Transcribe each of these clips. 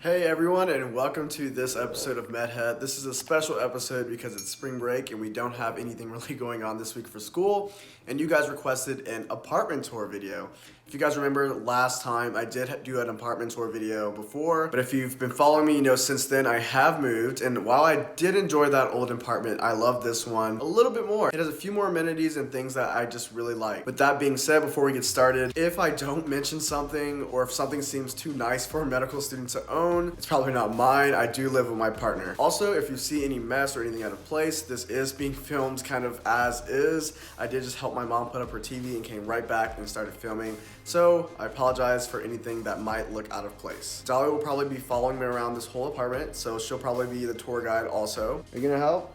Hey everyone, and welcome to this episode of MedHead. This is a special episode because it's spring break and we don't have anything really going on this week for school, and you guys requested an apartment tour video. If you guys remember last time, I did do an apartment tour video before, but if you've been following me, you know since then I have moved, and while I did enjoy that old apartment, I love this one a little bit more. It has a few more amenities and things that I just really like. With that being said, before we get started, if I don't mention something or if something seems too nice for a medical student to own, it's probably not mine. I do live with my partner. Also, if you see any mess or anything out of place, this is being filmed kind of as is. I did just help my mom put up her TV and came right back and started filming. So I apologize for anything that might look out of place. Dolly will probably be following me around this whole apartment, so she'll probably be the tour guide also. Are you gonna help?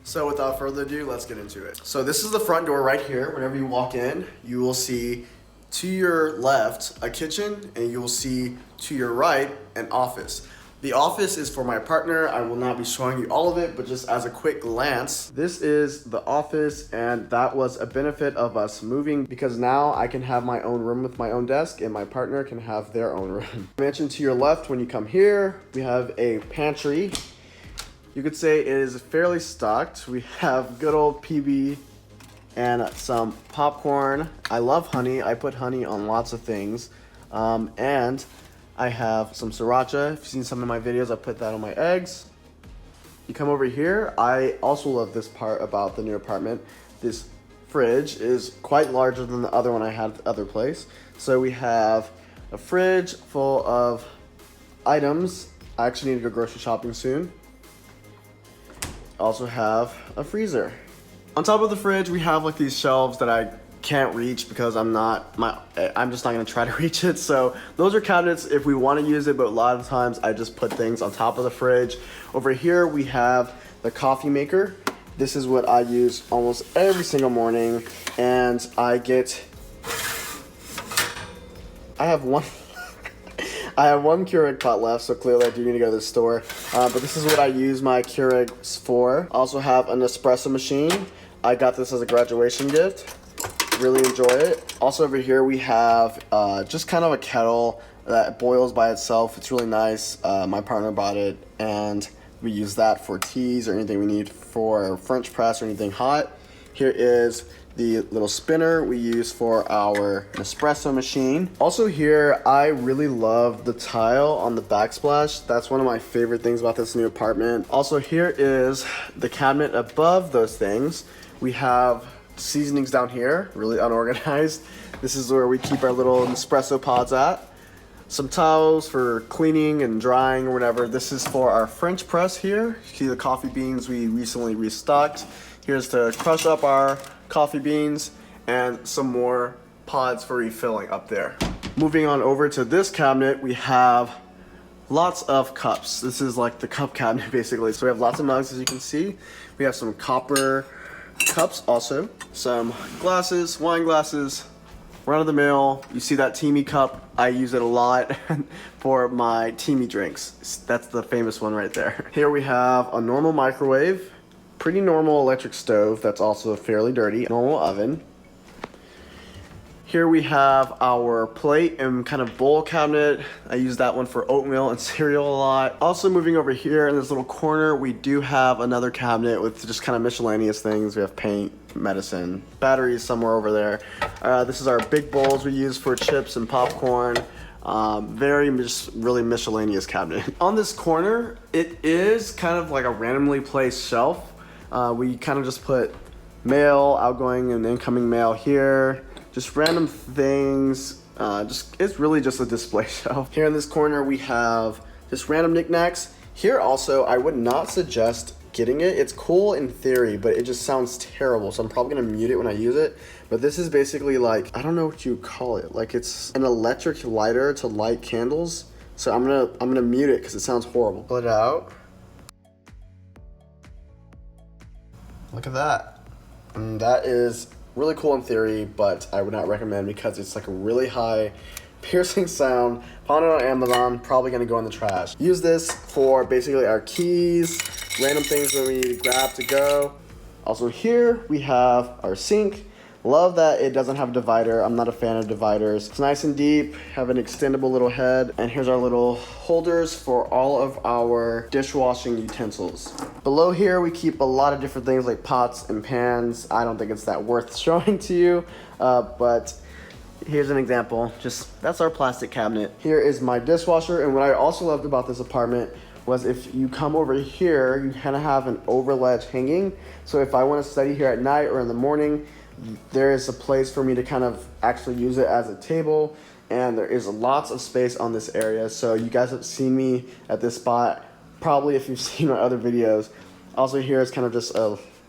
So without further ado, let's get into it. So this is the front door right here. Whenever you walk in, you will see to your left a kitchen, and you will see to your right an office. The office is for my partner. I will not be showing you all of it, but just as a quick glance, this is the office, and that was a benefit of us moving because now I can have my own room with my own desk and my partner can have their own room. I mentioned to your left when you come here, we have a pantry. You could say it is fairly stocked. We have good old PB and some popcorn. I love honey. I put honey on lots of things. And I have some sriracha. If you've seen some of my videos, I put that on my eggs. You come over here. I also love this part about the new apartment. This fridge is quite larger than the other one I had at the other place. So we have a fridge full of items. I actually need to go grocery shopping soon. Also have a freezer. On top of the fridge, we have like these shelves that I can't reach because I'm just not gonna try to reach it. So those are cabinets if we want to use it, but a lot of times I just put things on top of the fridge. Over here we have the coffee maker. This is what I use almost every single morning, and I have one Keurig pot left, so clearly I do need to go to the store. But this is what I use my Keurigs for. I also have an espresso machine. I got this as a graduation gift. Really enjoy it. Also over here we have just kind of a kettle that boils by itself. It's really nice. My partner bought it, and we use that for teas or anything we need for French press or anything hot. Here is the little spinner we use for our espresso machine. Also here, I really love the tile on the backsplash. That's one of my favorite things about this new apartment. Also here is the cabinet above those things. We have seasonings down here, really unorganized. This is where we keep our little Nespresso pods at. Some towels for cleaning and drying or whatever. This is for our French press here. You see the coffee beans we recently restocked. Here's to crush up our coffee beans, and some more pods for refilling up there. Moving on over to this cabinet, we have lots of cups. This is like the cup cabinet basically. So we have lots of mugs, as you can see. We have some copper cups also, some glasses, wine glasses, run of the mill. You see that TEAMI cup? I use it a lot for my TEAMI drinks. That's the famous one right there. Here we have a normal microwave, pretty normal electric stove that's also fairly dirty, normal oven. Here we have our plate and kind of bowl cabinet. I use that one for oatmeal and cereal a lot. Also moving over here in this little corner, we do have another cabinet with just kind of miscellaneous things. We have paint, medicine, batteries somewhere over there. This is our big bowls we use for chips and popcorn. Really miscellaneous cabinet. On this corner, it is kind of like a randomly placed shelf. We kind of just put mail, outgoing and incoming mail here. Just random things. It's really just a display shelf. Here in this corner, we have just random knickknacks. Here also, I would not suggest getting it. It's cool in theory, but it just sounds terrible. So I'm probably gonna mute it when I use it. But this is basically like, I don't know what you call it. Like it's an electric lighter to light candles. So I'm gonna mute it because it sounds horrible. Pull it out. Look at that. And that is really cool in theory, but I would not recommend because it's like a really high piercing sound. Found it on Amazon, probably gonna go in the trash. Use this for basically our keys, random things that we need to grab to go. Also here we have our sink. Love that it doesn't have a divider. I'm not a fan of dividers. It's nice and deep, have an extendable little head, and here's our little holders for all of our dishwashing utensils. Below here, we keep a lot of different things like pots and pans. I don't think it's that worth showing to you, but here's an example. That's our plastic cabinet. Here is my dishwasher, and what I also loved about this apartment was if you come over here, you kind of have an overledge hanging. So if I want to study here at night or in the morning, there is a place for me to kind of actually use it as a table, and there is lots of space on this area. So you guys have seen me at this spot, probably if you've seen my other videos. Also here is kind of just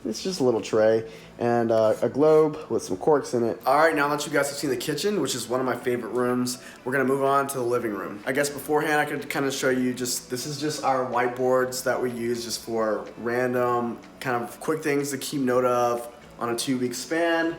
it's just a little tray and a globe with some corks in it. All right, now that you guys have seen the kitchen, which is one of my favorite rooms, we're gonna move on to the living room. I guess beforehand I could kind of show you this is just our whiteboards that we use just for random kind of quick things to keep note of on a 2-week span.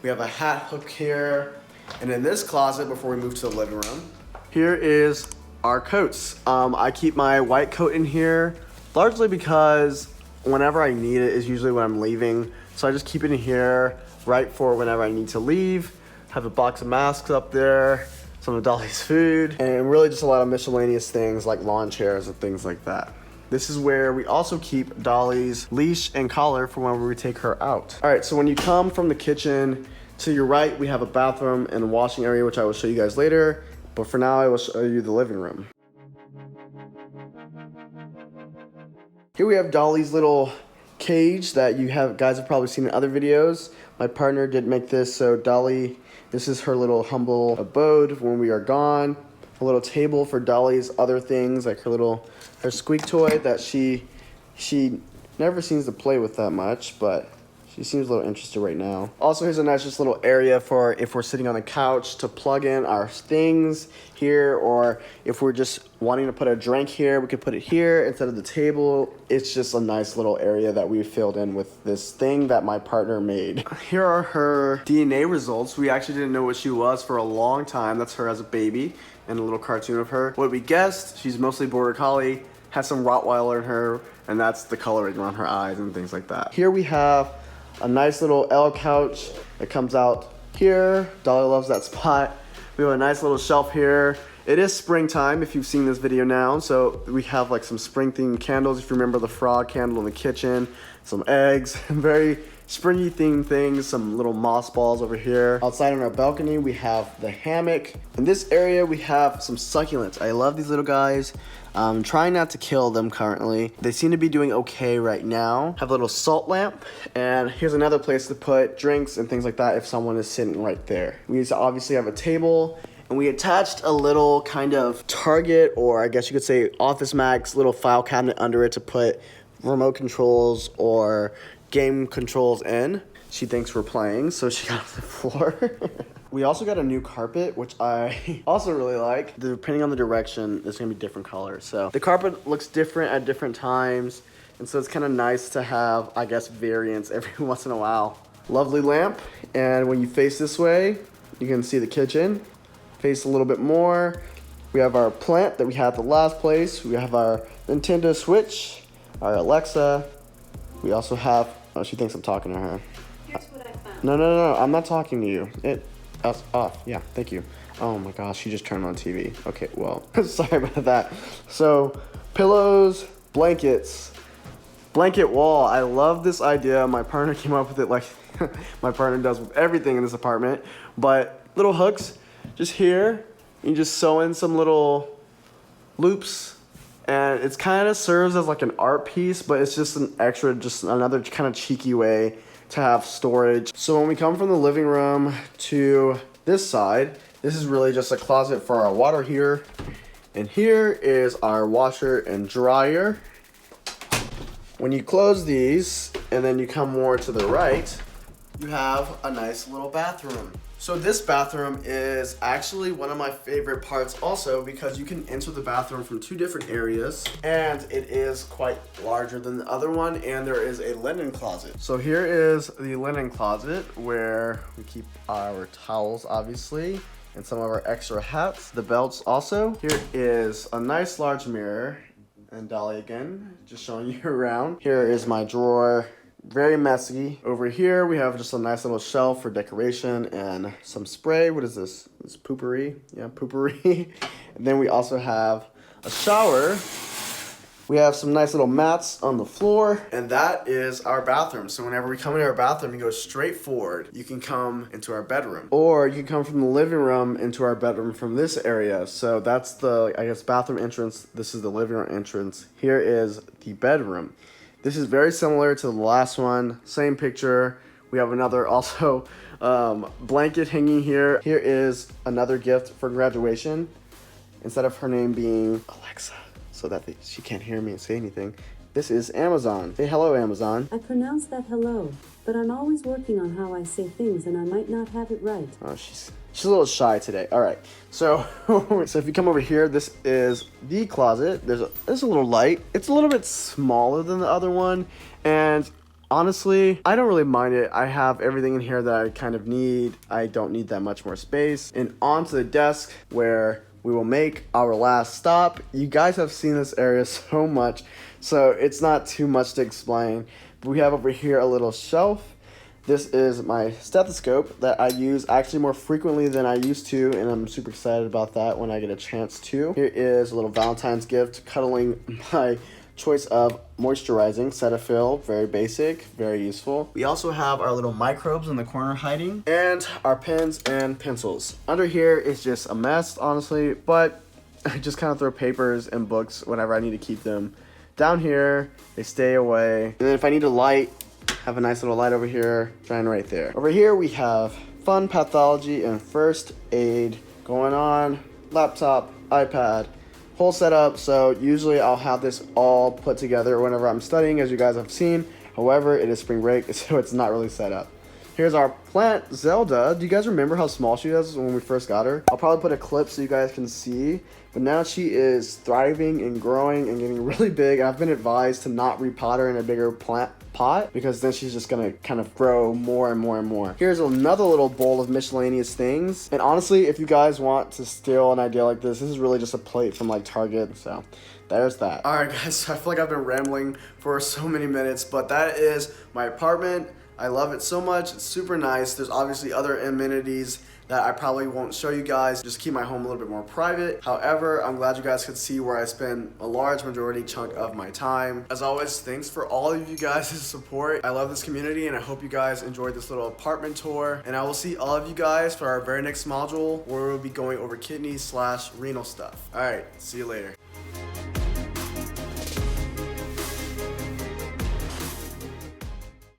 We have a hat hook here. And in this closet, before we move to the living room, here is our coats. I keep my white coat in here largely because whenever I need it is usually when I'm leaving. So I just keep it in here right for whenever I need to leave. Have a box of masks up there, some of Dolly's food, and really just a lot of miscellaneous things like lawn chairs and things like that. This is where we also keep Dolly's leash and collar for whenever we take her out. All right, so when you come from the kitchen, to your right, we have a bathroom and a washing area, which I will show you guys later. But for now, I will show you the living room. Here we have Dolly's little cage that guys have probably seen in other videos. My partner did make this, so Dolly, this is her little humble abode when we are gone. A little table for Dolly's other things, like her squeak toy that she never seems to play with that much, but she seems a little interested right now. Also, here's a nice just little area for if we're sitting on the couch to plug in our things here, or if we're just wanting to put a drink here, we could put it here instead of the table. It's just a nice little area that we filled in with this thing that my partner made. Here are her DNA results. We actually didn't know what she was for a long time. That's her as a baby and a little cartoon of her. What we guessed, she's mostly Border Collie, has some Rottweiler in her, and that's the coloring around her eyes and things like that. Here we have a nice little L couch that comes out here. Dolly loves that spot. We have a nice little shelf here. It is springtime if you've seen this video now, so we have like some spring themed candles. If you remember the frog candle in the kitchen, some eggs, very springy themed things, some little moss balls over here. Outside on our balcony, we have the hammock. In this area, we have some succulents. I love these little guys. I'm trying not to kill them currently. They seem to be doing okay right now. Have a little salt lamp, and here's another place to put drinks and things like that if someone is sitting right there. We obviously have a table, and we attached a little kind of Target, or I guess you could say Office Max little file cabinet under it to put remote controls or game controls in. She thinks we're playing, so she got off the floor. We also got a new carpet, which I also really like. Depending on the direction, it's gonna be different colors. So the carpet looks different at different times, and so it's kind of nice to have, I guess, variance every once in a while. Lovely lamp, and when you face this way, you can see the kitchen. Face a little bit more. We have our plant that we had at the last place. We have our Nintendo Switch, our Alexa. We also have, oh, she thinks I'm talking to her. Here's what I found. No, I'm not talking to you. Us off. Yeah, thank you. Oh my gosh, she just turned on TV. Okay, well, sorry about that. So, pillows, blankets, blanket wall. I love this idea. My partner came up with it like my partner does with everything in this apartment. But little hooks, just here. You just sew in some little loops, and it's kind of serves as like an art piece, but it's just an extra, just another kind of cheeky way to have storage. So when we come from the living room to this side, this is really just a closet for our water heater. And here is our washer and dryer. When you close these and then you come more to the right, you have a nice little bathroom. So this bathroom is actually one of my favorite parts also because you can enter the bathroom from 2 different areas, and it is quite larger than the other one, and there is a linen closet. So here is the linen closet where we keep our towels, obviously, and some of our extra hats, the belts also. Here is a nice large mirror, and Dolly again, just showing you around. Here is my drawer very messy. Over here, we have just a nice little shelf for decoration and some spray. What is this? It's poopery. Yeah, poopery. And then we also have a shower. We have some nice little mats on the floor, and that is our bathroom. So whenever we come into our bathroom, you go straight forward. You can come into our bedroom, or you can come from the living room into our bedroom from this area. So that's the, I guess, bathroom entrance. This is the living room entrance. Here is the bedroom. This is very similar to the last one. Same picture. We have another also blanket hanging here. Here is another gift for graduation. Instead of her name being Alexa, so that she can't hear me and say anything, this is Amazon. Say hello, Amazon. I pronounce that hello, but I'm always working on how I say things and I might not have it right. Oh, she's a little shy today. All right, so so if you come over here, this is the closet. There's a little light. It's a little bit smaller than the other one, and honestly, I don't really mind it. I have everything in here that I kind of need. I don't need that much more space. And onto the desk where we will make our last stop. You guys have seen this area so much, so it's not too much to explain. But we have over here a little shelf. This is my stethoscope that I use actually more frequently than I used to, and I'm super excited about that when I get a chance to. Here is a little Valentine's gift, cuddling my choice of moisturizing Cetaphil. Very basic, very useful. We also have our little microbes in the corner hiding, and our pens and pencils. Under here is just a mess, honestly, but I just kind of throw papers and books whenever I need to keep them. Down here, they stay away. And then if I need a light, have a nice little light over here, shine right there. Over here we have fun pathology and first aid going on, laptop, iPad, whole setup. So usually I'll have this all put together whenever I'm studying, as you guys have seen. However, it is spring break, so it's not really set up. Here's our plant, Zelda. Do you guys remember how small she was when we first got her? I'll probably put a clip so you guys can see. But now she is thriving and growing and getting really big. I've been advised to not repot her in a bigger plant pot, because then she's just gonna kind of grow more and more and more. Here's another little bowl of miscellaneous things. And honestly, if you guys want to steal an idea like this is really just a plate from like Target. So there's that. All right, guys, I feel like I've been rambling for so many minutes, but that is my apartment. I love it so much. It's super nice. There's obviously other amenities that I probably won't show you guys, just keep my home a little bit more private. However, I'm glad you guys could see where I spend a large majority chunk of my time. As always, thanks for all of you guys' support. I love this community, and I hope you guys enjoyed this little apartment tour. And I will see all of you guys for our very next module, where we'll be going over kidney/renal stuff. All right, see you later.